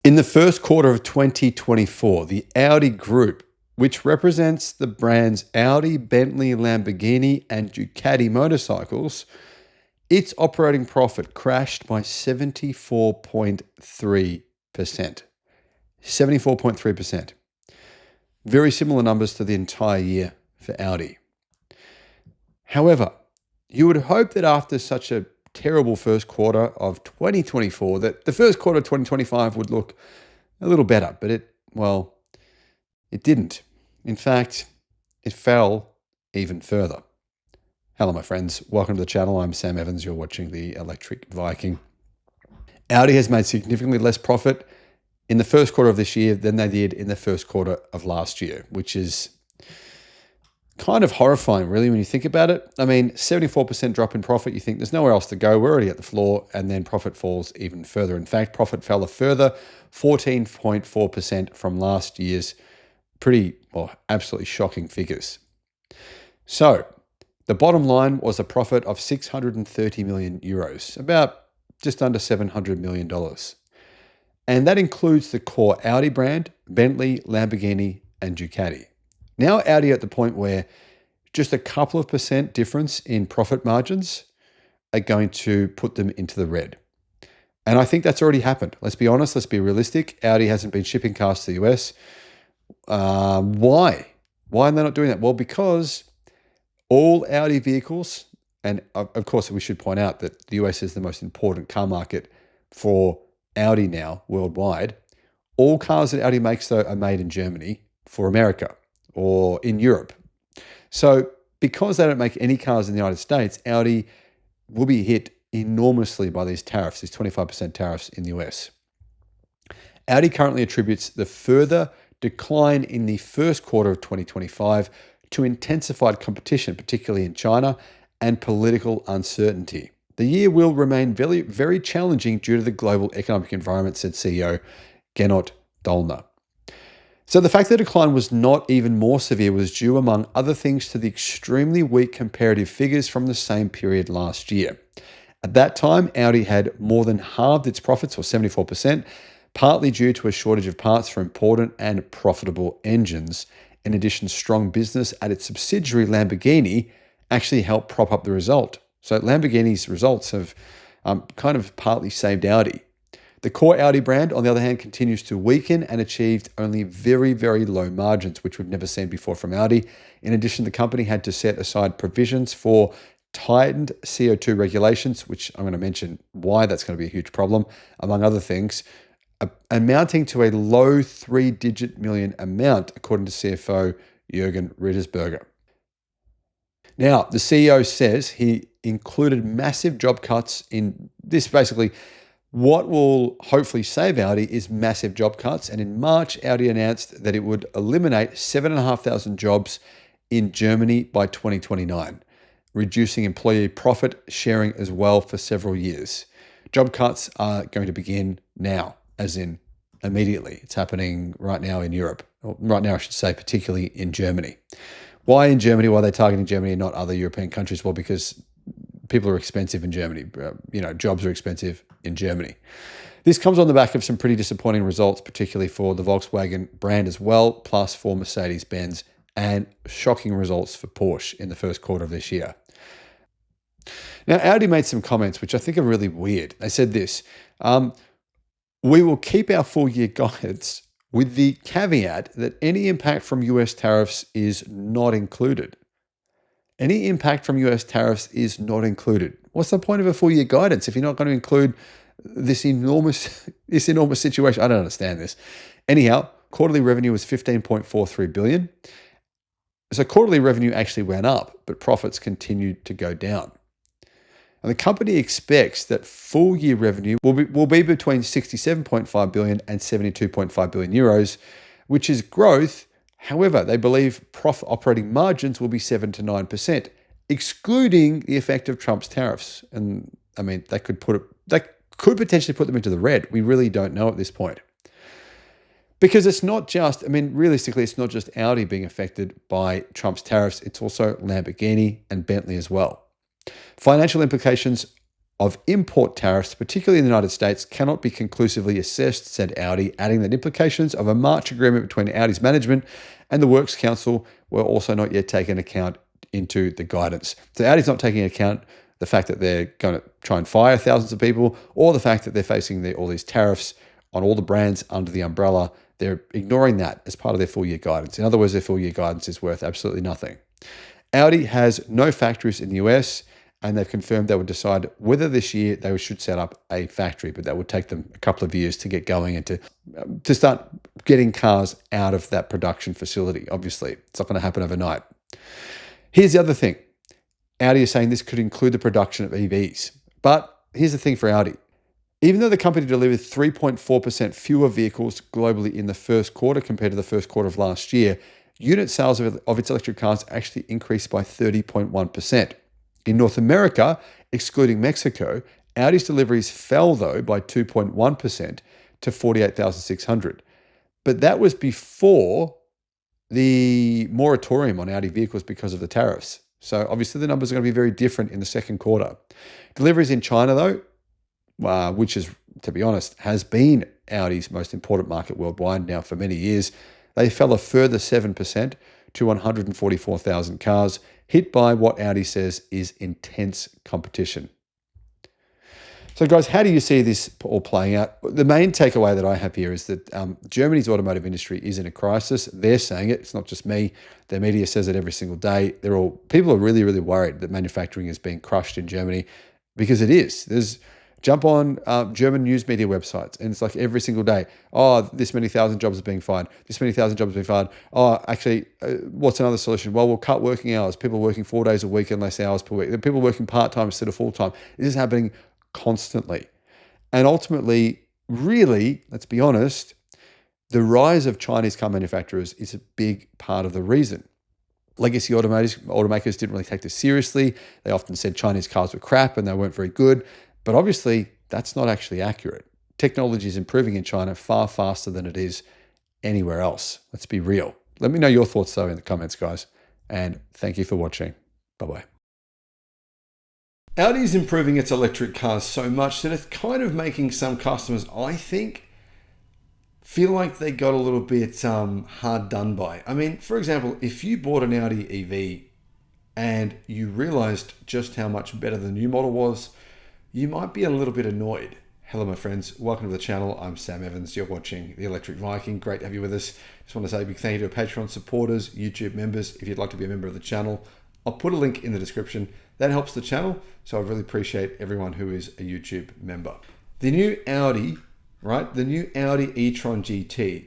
In the first quarter of 2024, the Audi Group, which represents the brands Audi, Bentley, Lamborghini, and Ducati motorcycles, its operating profit crashed by 74.3%. 74.3%. Very similar numbers to the entire year for Audi. However, you would hope that after such a terrible first quarter of 2024, that the first quarter of 2025 would look a little better, but it didn't. In fact, it fell even further. Hello, my friends. Welcome to the channel. I'm Sam Evans. You're watching the Electric Viking. Audi has made significantly less profit in the first quarter of this year than they did in the first quarter of last year, which is kind of horrifying, really, when you think about it. I mean, 74% drop in profit. You think there's nowhere else to go. We're already at the floor, and then profit falls even further. In fact, profit fell a further 14.4% from last year's absolutely shocking figures. So the bottom line was a profit of 630 million euros, about just under $700 million. And that includes the core Audi brand, Bentley, Lamborghini, and Ducati. Now Audi at the point where just a couple of percent difference in profit margins are going to put them into the red. And I think that's already happened. Let's be honest, let's be realistic. Audi hasn't been shipping cars to the US. Why? Why are they not doing that? Well, because all Audi vehicles, and of course we should point out that the US is the most important car market for Audi now worldwide. All cars that Audi makes, though, are made in Germany for America or in Europe. So because they don't make any cars in the United States, Audi will be hit enormously by these tariffs, these 25% tariffs in the US. Audi currently attributes the further decline in the first quarter of 2025 to intensified competition, particularly in China, and political uncertainty. The year will remain very, very challenging due to the global economic environment, said CEO Gernot Dollner. So the fact that the decline was not even more severe was due, among other things, to the extremely weak comparative figures from the same period last year. At that time, Audi had more than halved its profits, or 74%, partly due to a shortage of parts for important and profitable engines. In addition, strong business at its subsidiary Lamborghini actually helped prop up the result. So Lamborghini's results have kind of partly saved Audi. The core Audi brand, on the other hand, continues to weaken and achieved only very, very low margins, which we've never seen before from Audi. In addition, the company had to set aside provisions for tightened CO2 regulations, which I'm going to mention why that's going to be a huge problem, among other things, amounting to a low three-digit million amount, according to CFO Jürgen Rittersberger. Now, the CEO says he included massive job cuts in this. Basically, what will hopefully save Audi is massive job cuts. And in March, Audi announced that it would eliminate 7,500 jobs in Germany by 2029, reducing employee profit sharing as well for several years. Job cuts are going to begin now, as in immediately. It's happening right now in Europe. Or right now, I should say, particularly in Germany. Why in Germany? Why are they targeting Germany and not other European countries? Well, because people are expensive in Germany. Jobs are expensive in Germany. This comes on the back of some pretty disappointing results, particularly for the Volkswagen brand as well, plus for Mercedes-Benz, and shocking results for Porsche in the first quarter of this year. Now, Audi made some comments which I think are really weird. They said this: we will keep our full-year guidance with the caveat that any impact from US tariffs is not included. Any impact from US tariffs is not included. What's the point of a full-year guidance if you're not going to include this enormous situation? I don't understand this. Anyhow, quarterly revenue was 15.43 billion. So quarterly revenue actually went up, but profits continued to go down. And the company expects that full-year revenue will be between 67.5 billion and 72.5 billion euros, which is growth. However, they believe profit operating margins will be 7 to 9%, excluding the effect of Trump's tariffs. And I mean, that could potentially put them into the red. We really don't know at this point. Because it's not just, realistically, it's not just Audi being affected by Trump's tariffs. It's also Lamborghini and Bentley as well. Financial implications of import tariffs, particularly in the United States, cannot be conclusively assessed, said Audi, adding that implications of a March agreement between Audi's management and the Works Council were also not yet taken account into the guidance. So Audi's not taking account the fact that they're going to try and fire thousands of people, or the fact that they're facing all these tariffs on all the brands under the umbrella. They're ignoring that as part of their full year guidance. In other words, their full year guidance is worth absolutely nothing. Audi has no factories in the US, and they've confirmed they would decide whether this year they should set up a factory, but that would take them a couple of years to get going and to start getting cars out of that production facility. Obviously, it's not going to happen overnight. Here's the other thing. Audi is saying this could include the production of EVs. But here's the thing for Audi. Even though the company delivered 3.4% fewer vehicles globally in the first quarter compared to the first quarter of last year, unit sales of its electric cars actually increased by 30.1%. In North America, excluding Mexico, Audi's deliveries fell, though, by 2.1% to 48,600. But that was before the moratorium on Audi vehicles because of the tariffs. So obviously the numbers are going to be very different in the second quarter. Deliveries in China, though, which is, to be honest, has been Audi's most important market worldwide now for many years, they fell a further 7% to 144,000 cars, hit by what Audi says is intense competition. So guys, how do you see this all playing out? The main takeaway that I have here is that Germany's automotive industry is in a crisis. They're saying it. It's not just me. Their media says it every single day. People are really, really worried that manufacturing is being crushed in Germany, because it is. Jump on German news media websites, and it's like every single day, oh, this many thousand jobs are being fired. This many thousand jobs are being fired. Oh, actually, what's another solution? Well, we'll cut working hours. People are working 4 days a week and less hours per week. People working part-time instead of full-time. This is happening constantly. And ultimately, really, let's be honest, the rise of Chinese car manufacturers is a big part of the reason. Legacy automakers didn't really take this seriously. They often said Chinese cars were crap and they weren't very good. But obviously, that's not actually accurate. Technology is improving in China far faster than it is anywhere else. Let's be real. Let me know your thoughts, though, in the comments, guys. And thank you for watching. Bye-bye. Audi is improving its electric cars so much that it's kind of making some customers, I think, feel like they got a little bit hard done by. I mean, for example, if you bought an Audi EV and you realized just how much better the new model was, you might be a little bit annoyed. Hello, my friends. Welcome to the channel. I'm Sam Evans. You're watching the Electric Viking. Great to have you with us. Just want to say a big thank you to Patreon supporters, YouTube members. If you'd like to be a member of the channel, I'll put a link in the description. That helps the channel, so I really appreciate everyone who is a YouTube member. The new Audi, right? The new Audi e-tron GT